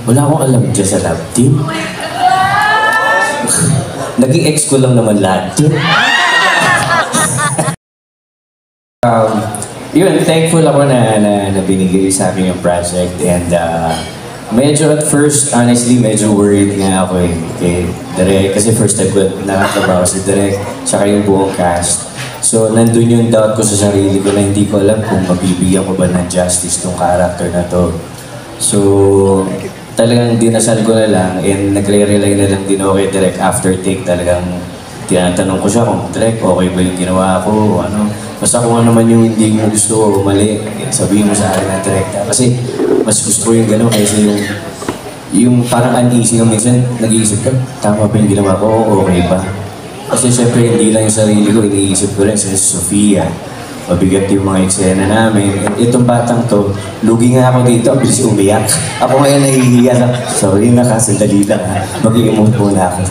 Wala akong alam dyan sa love team. Naging ex ko lang naman lahat yun. Yun, thankful ako na binigay sa akin yung project and medyo at first, honestly, medyo worried nga ako kay Direk kasi first time ko nakatrabaho si Direk tsaka yung buong cast. So, nandun yung doubt ko sa sarili ko na hindi ko alam kung mabibigyan ko ba ng justice tong character na to. So, talagang dinasal ko na lang and nagre-rely na lang din ako kay Direk after take. Talagang tinatanong ko siya kung Direk, okay ba yung ginawa ko, ano. Basta kung ano man yung hindi mo gusto o mali, sabihin mo sa akin na direkta. Kasi mas gusto ko yung gano'n kaysa yung parang uneasy na minsan nag-iisip ka, tama ba yung ginawa ko o okay ba? Kasi syempre hindi lang yung sarili ko, iniisip ko rin sa Sofia. Mabigat yung mga eksena namin. At itong batang to, lugi nga ako dito, ang bilis umiyak. Ako ngayon nahihiya na, sorry na sandali lang ha. Mag-i-emote muna ako.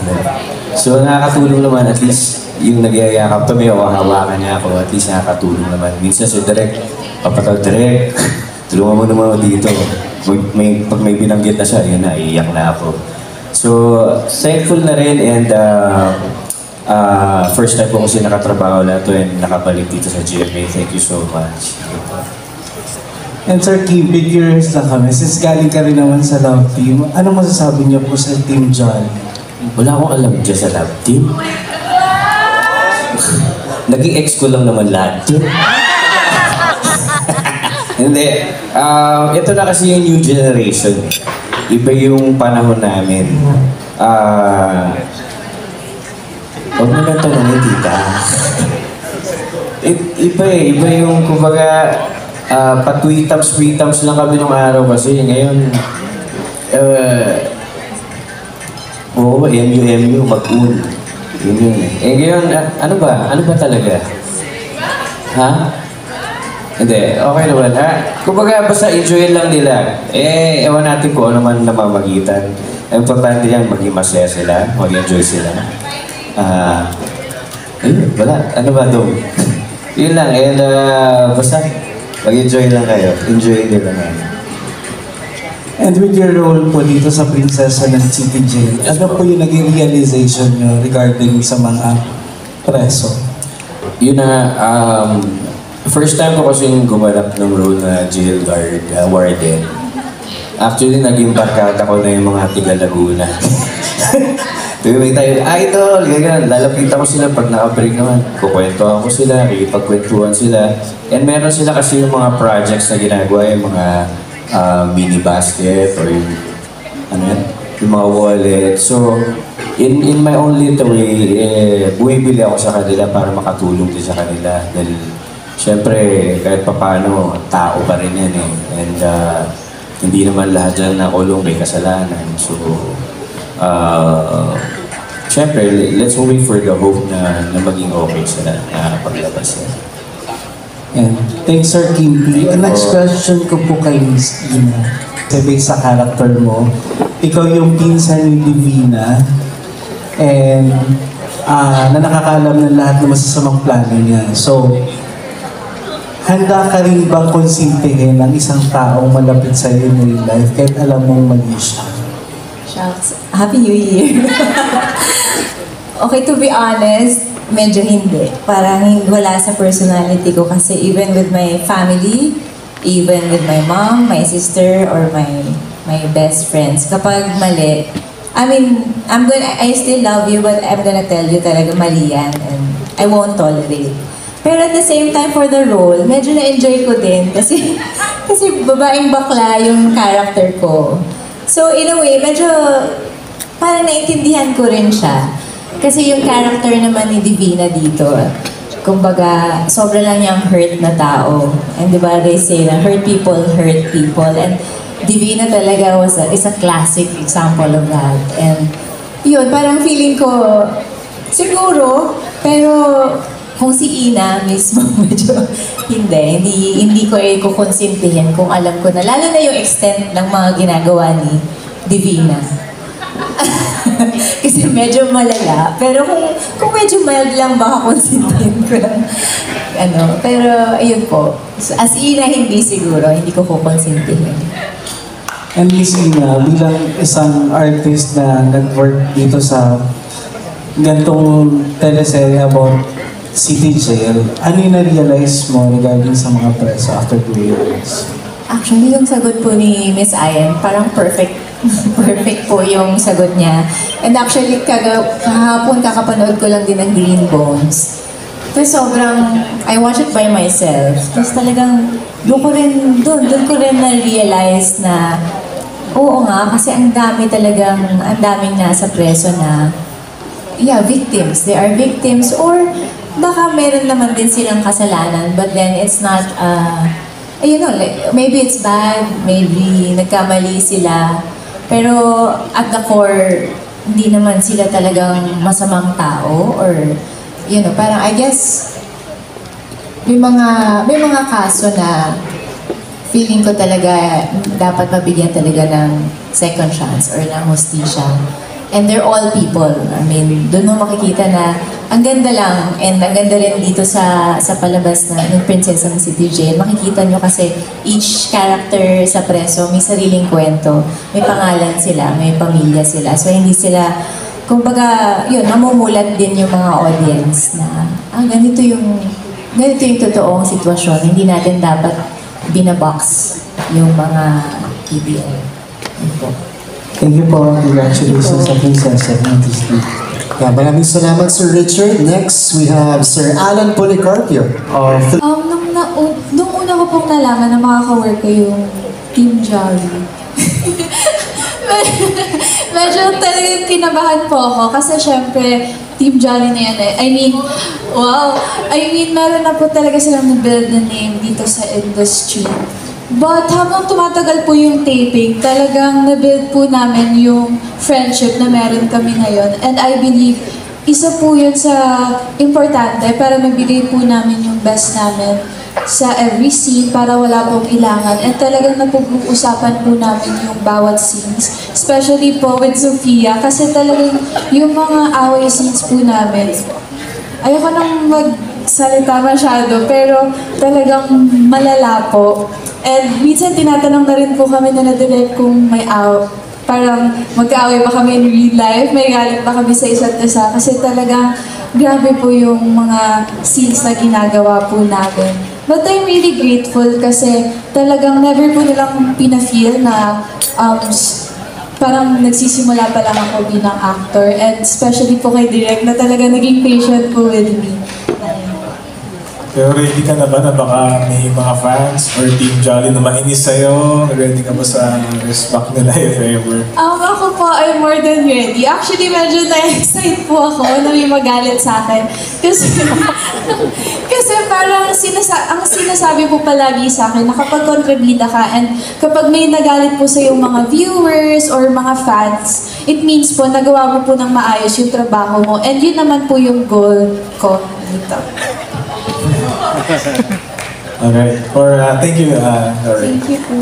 So nakakatulong naman, at least yung nagyayakap kami o hawakan niya ako, at least nakakatulong naman. Minsan si Direk, papataw Direk, tulungan mo naman ako dito. Pag may binanggit na siya, yun na, iiyak na ako. So, thankful na rin and first time ko kasi nakatrabaho na to and nakabalik dito sa GMA. Thank you so much. And Sir Kim, big curious lang kami. Since galing ka rin naman sa love team, ano masasabi niyo po sa Team John? Wala akong alam dyan sa love team. Naging ex ko lang naman lahat yun. Hindi. Ito na kasi yung new generation. Iba yung panahon namin. Huwag mo na tanongin, tita. Iba yung, kumbaga, pa-tweetams lang kami nung araw kasi. Ngayon, MU, mag-un. Yun yun eh. Ngayon, ano ba talaga? Ha? Hindi, okay naman ha? Kumbaga, basta enjoy lang nila. Ewan natin kung ano man namamagitan. Importante yan, maging masaya sila, mag-enjoy sila. Ayun, wala. Ano ba doon? Yun lang, and basta mag-enjoy lang kayo. Enjoy nyo lang yan. And with your role po dito sa Prinsesa ng City Jail, ano po yung naging realization nyo regarding sa mga preso? Yun na, first time ko kasi gumanap ng role na jail guard, warden. Actually, naging barkada ko na yung mga tiga Laguna. Tuwing tayo, idol, ganyan. Lalapitan ko sila pag naka-break naman. Kukwento ako sila, ikipagkwentuhan sila. And meron sila kasi yung mga projects na ginagawa, yung mga mini basket or yung, ano yan, yung mga wallet. So, in my own little way, bumibili ako sa kanila para makatulong din sa kanila. Dahil, syempre, kahit papano, tao pa rin yan eh. And hindi naman lahat dyan na ulong may kasalanan. So, syempre, let's wait for the hope na maging okay sila na paglabas yan. And thanks Sir Kimpi. Ang next question ko po kay Miss Ina. Sabi sa character mo, ikaw yung pinsan ni Divina and na nakakaalam ng lahat ng masasamang plano niya. So, handa ka rin bang konsintihin ng isang taong malapit sa iyo in real life kahit alam mong mali siya? Shucks. Happy New Year! Okay, to be honest, medyo hindi. Parang wala sa personality ko kasi even with my family, even with my mom, my sister, or my best friends, kapag mali, I mean, I still love you, but I'm gonna tell you talaga mali yan and I won't tolerate. Pero at the same time, for the role, medyo na-enjoy ko din kasi babaeng bakla yung character ko. So in a way, medyo parang naintindihan ko rin siya. Kasi yung character naman ni Divina dito, kumbaga, sobra lang niyang hurt na tao. And di ba, they say na hurt people. And Divina talaga is a classic example of that. And yun, parang feeling ko, siguro, pero kung si Ina mismo, medyo hindi ko kukonsintihin kung alam ko na, lalo na yung extent ng mga ginagawa ni Divina. Kasi medyo malala. Pero kung medyo mild lang, baka konsintihin ko lang. Pero ayun po. As Ina, hindi siguro. Hindi ko kukonsintihin. And Miss Ina, bilang isang artist na nag-work dito sa gantong teleserye about City Jail, ano yung na-realize mo regarding sa mga preso after 2 years? Actually, yung sagot po ni Miss Ayan, parang perfect. Perfect po yung sagot niya. And actually, kahapon kakapanood ko lang din ng Green Bones. Tapos sobrang, I watched it by myself. Tapos talagang, doon ko rin na-realize na, oo nga, kasi ang daming nasa preso na, yeah, victims. They are victims or baka meron naman din silang kasalanan, but then it's not, like, maybe it's bad, maybe nagkamali sila, pero at the core, hindi naman sila talagang masamang tao or, parang I guess, may mga kaso na feeling ko talaga dapat mabigyan talaga ng second chance or ng hustisya. And they're all people. I mean, doon mo makikita na ang ganda lang and ang ganda rin dito sa palabas na ng Prinsesa ng City Jail. Makikita nyo kasi each character sa preso may sariling kwento. May pangalan sila, may pamilya sila. So hindi sila, kumbaga, namumulat din yung mga audience na ganito yung totoong sitwasyon. Hindi natin dapat binabox yung mga PBL. Thank you po. Congratulations sa Prinsesa ng Disney. Yeah, maraming salamat, Sir Richard. Next, we have Sir Alan Policarpio. Nung una ko pong nalaman na makaka-work ko yung Team Jolly, medyo talagang kinabahan po ako kasi syempre, Team Jolly na yan eh. Meron na po talaga silang na-build na name dito sa industry. But habang tumatagal po yung taping, talagang na-build po namin yung friendship na meron kami ngayon. And I believe, isa po yun sa importante para mabigay po namin yung best namin sa every scene para wala pong ilangan. And talagang napag-uusapan po namin yung bawat scenes. Especially po with Sofia kasi talagang yung mga away scenes po namin. Ayoko nang magsalita masyado pero talagang malala po. And minsan tinatanong na rin po kami na direct kung may parang magkaaway ba kami in real life, may galit ba kami sa isa't isa. Kasi talagang grabe po yung mga scenes na ginagawa po namin. But I'm really grateful kasi talagang never po nilang pina-feel na parang nagsisimula pa lang ako bilang actor. And especially po kay Direk na talaga naging patient po with me. Pero ready ka na ba na baka may mga fans or Team Jolly na mainis sa'yo? Ready ka ba sa respect nila if ever? Ako po ay more than ready. Actually, medyo na-excite po ako na may magalit sa akin. Kasi parang ang sinasabi po palagi sa akin na kapag kontrabida ka and kapag may nagalit po sa yung mga viewers or mga fans, it means po nagawa mo po ng maayos yung trabaho mo. And yun naman po yung goal ko dito. Alright. Thank you, Lauren. Thank you po.